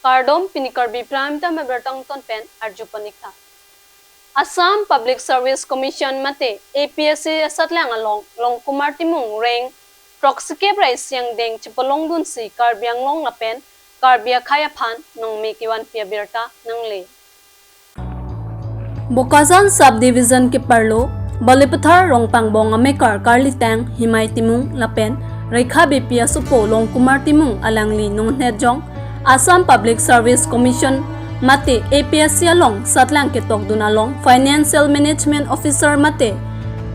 Kardom pini Karbi Prime Time Bertang Ton Pen Arju Panikta. Assam Public Service Commission mate APSC satlang along long Kumar Timung reng proxike price yang deng chipolong dun si Karbiang long lapen Karbia Khayapan nong Mekiwan Pia Birta nang le. Bokazan Subdivision ke Parlo Balipathar Rongpang Bonga Mekar Karlitang Himay Timung Lapen Rekha Bipia Supo Long Kumar Timung Alangli Nong Hedjong Assam Public Service Commission mate APSC along satlang ketok dun along Financial Management Officer mate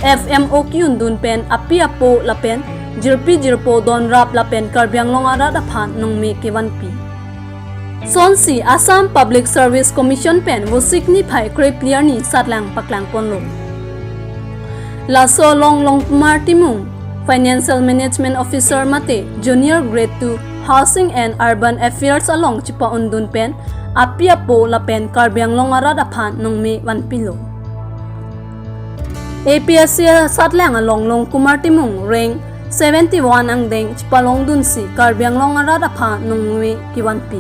FMOQ dun pen apia po lapen jirpo don rap lapen Karbiang long ara dapan nong me kewan pi Sonsi Assam Public Service Commission pen wo signify clear ni satlang paklang ponlo Laso long Kumar Timung Financial Management Officer mate Junior Grade 2 Housing and Urban Affairs along Chipa Undun pen apia po lapen Karbiang long ara dapan nong me wan pilo APSC satlang along Kumar Timung reng 71 ang deng Chipalong dun si Karbiang long ara dapan nong me kiwan pi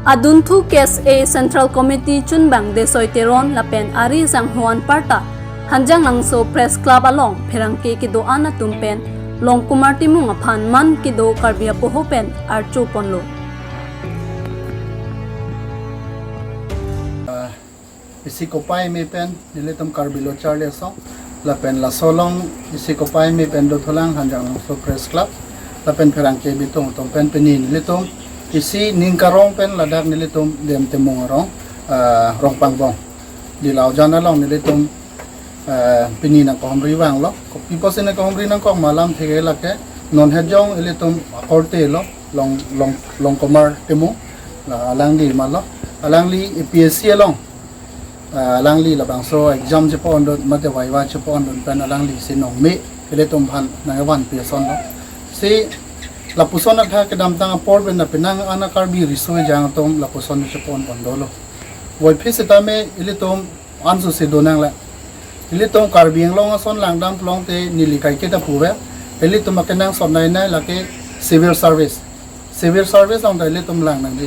Adun thu case A Central Committee chunbang desoy teron lapen ari sang Juan Parta hanjang nangso press club along pherangke kido ana tumpen long Kumar Timung aphan man kido Karbia pohopen archu ponlo isi kopai me pen nilitum Karbi lo charle so lapen la solong isi kopai me pen do tholang hanjang so press club lapen pherangke bitong tom pen penin nilitum isi ningkarong pen ladak nilitum dem temong rong rong pangbong di lau jana long nilitum pini na ko homri wang lo ko pipo sene ko homri nang ko malam thege lake non hejong nilitum korte lo long Kumar Timung alangli malo alangli APSC long alangli labang so exam je pon do mate waiwa je pon do pen alangli sinong me nilitum phan nangawan peson lo si lapuson na tha kedam tang por ben na pinang ana Karbi risoi jang tom lapuson je pon bondolo woi phisita me ilitum ansu se donang la ilitum Karbiang long son langdam plong te nili kai ke ta puwe ilitum makenang son nai nai lake civil service on the ilitum lang nang di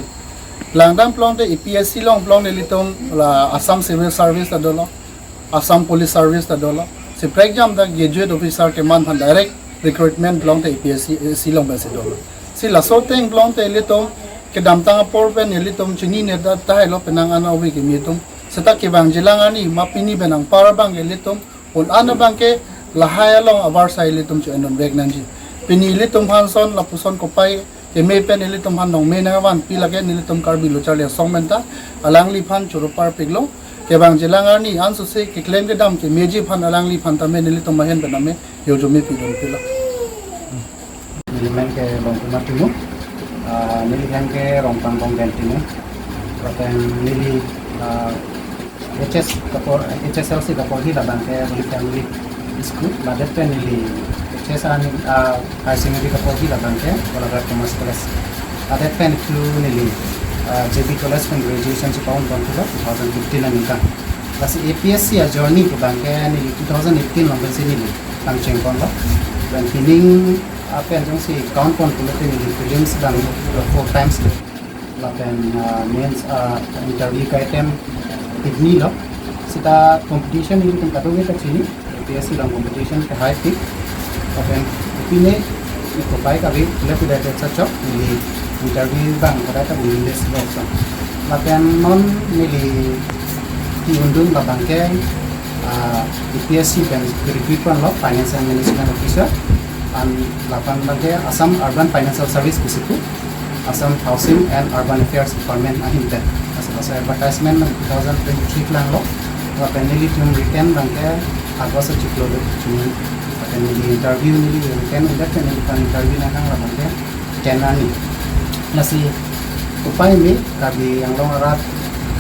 langdam plong te APSC long plong ilitum la Assam Civil Service ta dolo Assam Police Service ta dolo si exam da graduate officer ke man phan direct recruitment plong te APSC silong ba se dolo si la so teng plong te ilitum ke dam tang por pen ilitum chini ne da tai lo penang ana wi ke mitum Seta kibang jilangani mapini benang para bang elitum un ana bangke lahaya long abar sa elitum chu enon beg nanji pini elitum hanson lapuson kopai ke me pen elitum han nong me nangawan pilage elitum Karbi lo charle songmenta alangli phan churupar piglo kibang jilangani ansu se ke claim ke dam ke meji phan alangli phan tame elitum mahen bename yojome pidon pilo nilimen ke long Kumar Timung nilimen ke rompang bong gentimu proten nili HSLC kapor hi labang ke family school badet pen nili HS ani high secondary kapor hi labang ke wala commerce college badet pen tu nili JB college pen graduation se paun bon 2015 ani ka basi APSC a journey ko bang ke nili 2018 long se nili tang cheng kon lo dan kining apen jong si count kon ko nili prelims bang 4 times lapen means interview ka item idni lo sita competition ini kan kado kita sini APSC dalam competition ke high peak lapen ipine iko baik kali lepas sudah cocok ini interview bang pada kita English box lapen non nili diundun labang ke APSC dan recruitment lo financial management officer dan lapan lagi Assam Urban Financial Service di situ Assam Housing and Urban Affairs Department ahinten asal advertisement 2023 lang lo penili tum weekend bangke agos ciklo cuma penili interview nili weekend udah penili kan interview nang bangke kenani nasi upai mi Karbi yang long arat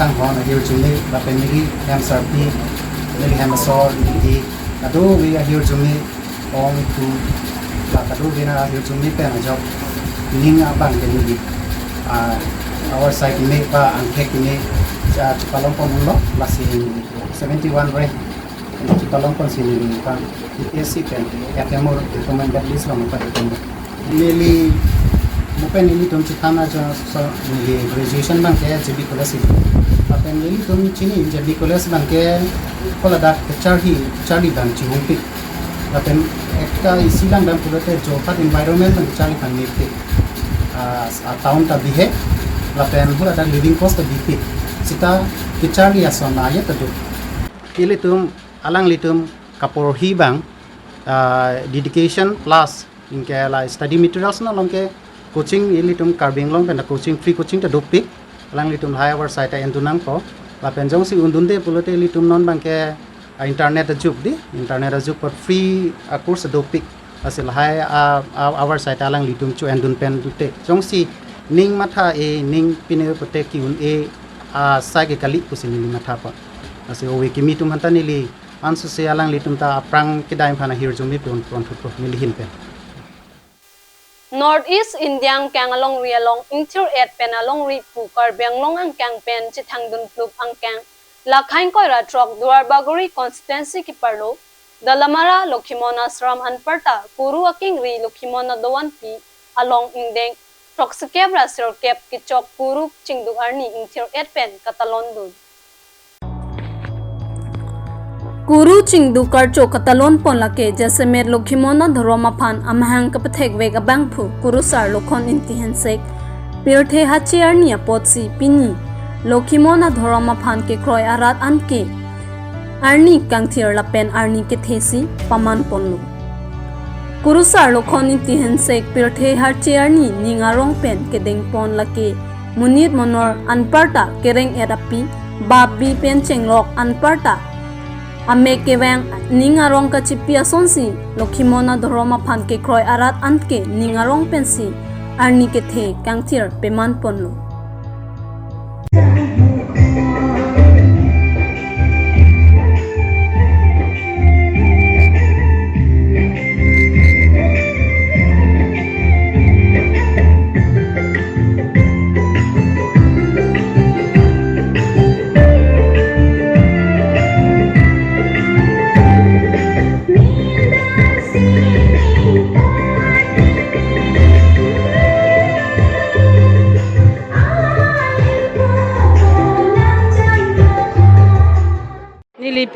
kang hon ahir jumi penili yang serti nili hamasor nili ado we ahir jumi ong tu kado bina ahir jumi pen job ning abang nili our site ini pa angkek ini Chipalong pon lo masih 71 rank Chipalong pon sini pa APSC pen ya temo recommended list lang pa ito nili mupen ini tum cikana jo so ni graduation bang ke JB college apen ini tum chini JB college bang ke kola dak charli bang chihungpi apen ekta isilang bang purote jopat environment bang charli bang nipti town ta bihe apen pura dak living cost bipi sita charli asona ya tadu ili tum alang litum kapor hi bang dedication plus inke la study materials na longke coaching ili tum carbing long pen coaching free coaching ta dopik lang litum high hour site endunang ko la penjong si undunde pulote litum non bangke internet juk di internet juk for free course dopik asil high hour site alang litum chu endun pen dute jong si ning matha e ning pine pote ki un e sage kali pusin ni matha pa asil o kimi tum hantani li ansu se alang litum ta aprang kidai phana hirjumi pon thu milihin pen Northeast Indian kang along rialong inter et pen along ri pu Karbiang long ang kang pen chithang dun pluk ang kang lakhain koi ra trok duar bagori constituency ki parlo dalamara lokhimona sram anparta kuru aking ri lokhimona dowan pi along ingdeng proxkep ra sir kep ki chok kuru chingdu arni inter et pen katalon dun Guru chingdu karcho katalon pon lake jasemer lokhimona dharoma phan amhang kapathek vega bangphu guru sar lokhon intihen sek pirthe hachiar nia potsi pini lokhimona dharoma phan ke kroi arat anke arni kangthir lapen arni ke thesi paman ponlu guru sar lokhon intihen sek pirthe hachiar ni ningarong pen ke deng pon lake munit monor anparta kereng erapi babi pen chenglok anparta Ame kewang ningarong ka chipia sonsi lokhimona dharoma phan ke kroi arat antke ningarong pensi arni ke the kangthir peman ponlu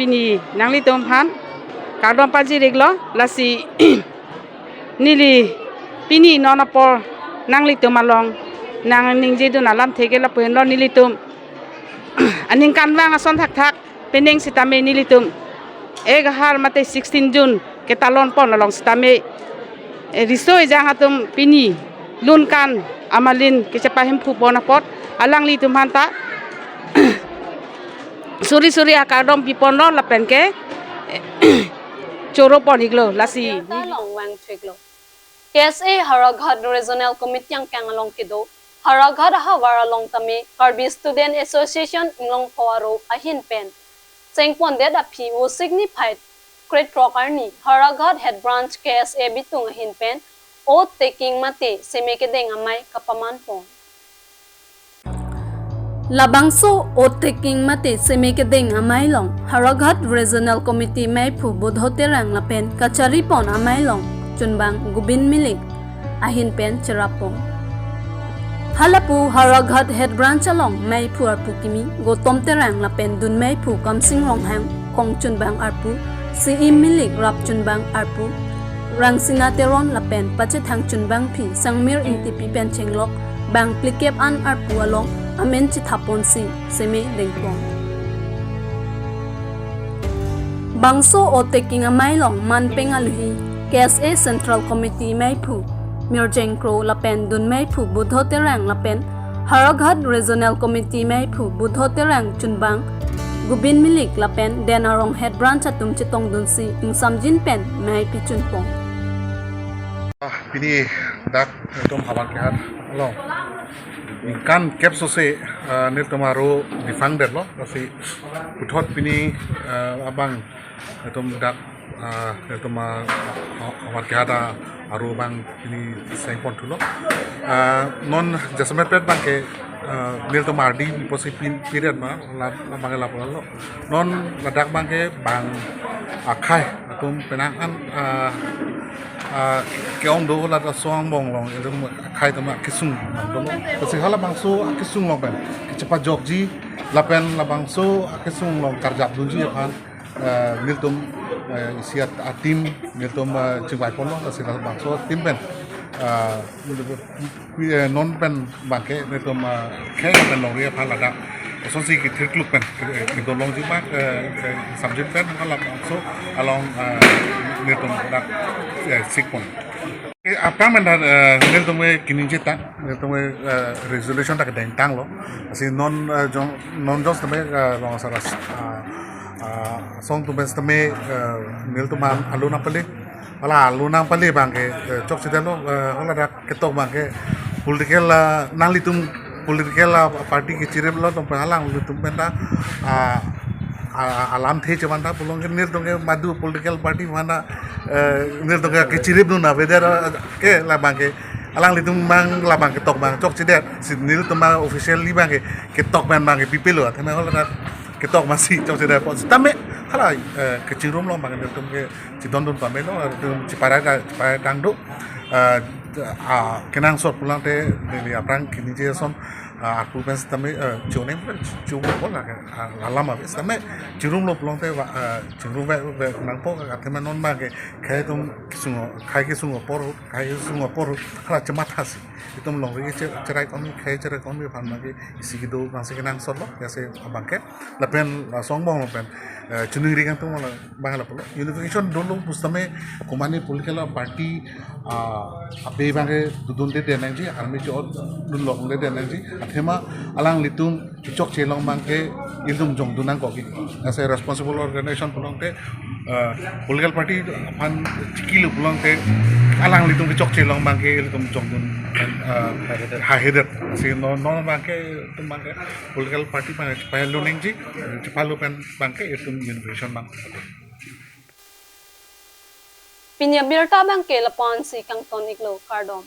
Pini nangli tom phan kardom paji reglo lasi nili pini nona por nangli tom along nang ningje du nalam thege la pen lo nili tom aning kanwang ason thak pening sitame nili tom ek har mate 16 June ke talon pon along sitame risoi jang atum pini lun kan amalin ke chapahim phu pona pot alang li tum hanta Suri akadom pipon lo lapen ke choro poniglo lasi long wang twiglo KSA Haraghat Regional Committee ang kang along kido Haraghat hawara long tame Karbi Student Association inglong pawaro ahin pen sengpon de da phi wo signified great prokarni Haraghat head branch KSA bitung ahin pen o taking mate semeke deng amai kapaman pon Labangso o taking mate semeke deng amailong Haraghat Regional Committee mai phu bodhote rang lapen kachari pon amailong chunbang gubin milik ahin pen cherapong Halapu Haraghat head branch along mai phu arpu kimi gotom terang lapen dun mai phu kamsing rong hang kong chunbang arpu si milik rap chunbang arpu rangsina teron lapen pachethang chunbang phi sangmir intipi pen chenglok bang plikep an arpu along amen chithapon si seme dengpon bangso o taking a mailong manpeng alhi KSA Central Committee mai phu mirjeng kro lapen dun mai phu budho terang lapen Haraghat Regional Committee mai phu budho terang chunbang gubin milik lapen denarong head branch atum chitong dun si ingsamjin pen mai pi chunpong Pini dak tom habar kehat lo kan capso se nil tomaro defender lo kasi uthot pini abang tom dak tom habar kehata aru bang pini sengpon thulo non jasmet pet bang ke nil tomar di posi period ma bang la lo non ladak bang ke bang akhai tom penang an keong do la da soang bong long itu khai tama kisung dong kasi hala bangso kisung long pen cepat jogji lapen la bangso kisung long karjap dunji pan niltum isiat atim niltum cingbai kono kasi la bangso tim pen non pen bangke niltum khe pen long ria pan la da son si ki trikluk pen ki do long jimak subject pen hala bangso along niltum da sikpon apa mana nil tume kini jeta nil tume resolution tak ada tang lo asi non jos tume long saras song tume tume nil tuman aluna pali ala aluna pali bangke cok sida lo ala dak ketok bangke political nang litum political party ki cirem lo tum halang litum penda alam the cemanda pulong nir dongke madu political party mana nir dongke kecirip nu na beder ke labang ke alang litung mang labang ke tok bang cok cidet si nil tuma official li bang ke tok bang ke pipelo theme hola ke tok masih cok cidet po tame hala kecirum lo bang nir dongke cidon don pame lo cipara dangdo kenang sot pulang te dari aprang kini jason aku pens tame cunem cumu pola alam abis tame cirum lo pulang te cirum be nangpo katema non bage kai tum kisungo por hala cemat hasi itu melong ri cerai kami kai cerai kami pan bage isi gitu masih kenang sot lo biasa abangke lapen songbong lapen cunung ringan tu malah bangala pula unification dulu pustame kumani political party abe bangke dudun de denanji army jod dun lok de denanji athema alang litum cok celong bangke ilum jong dunang koki as a responsible organization pulang te political party pan cikilo pulang te alang litum cok celong bangke ilum jong dun hahedet si no bangke tum bangke political party pan payalo ningji cepalu pen bangke itu unification bang Pinya birta bang ke lapon si kang ton iklo kardom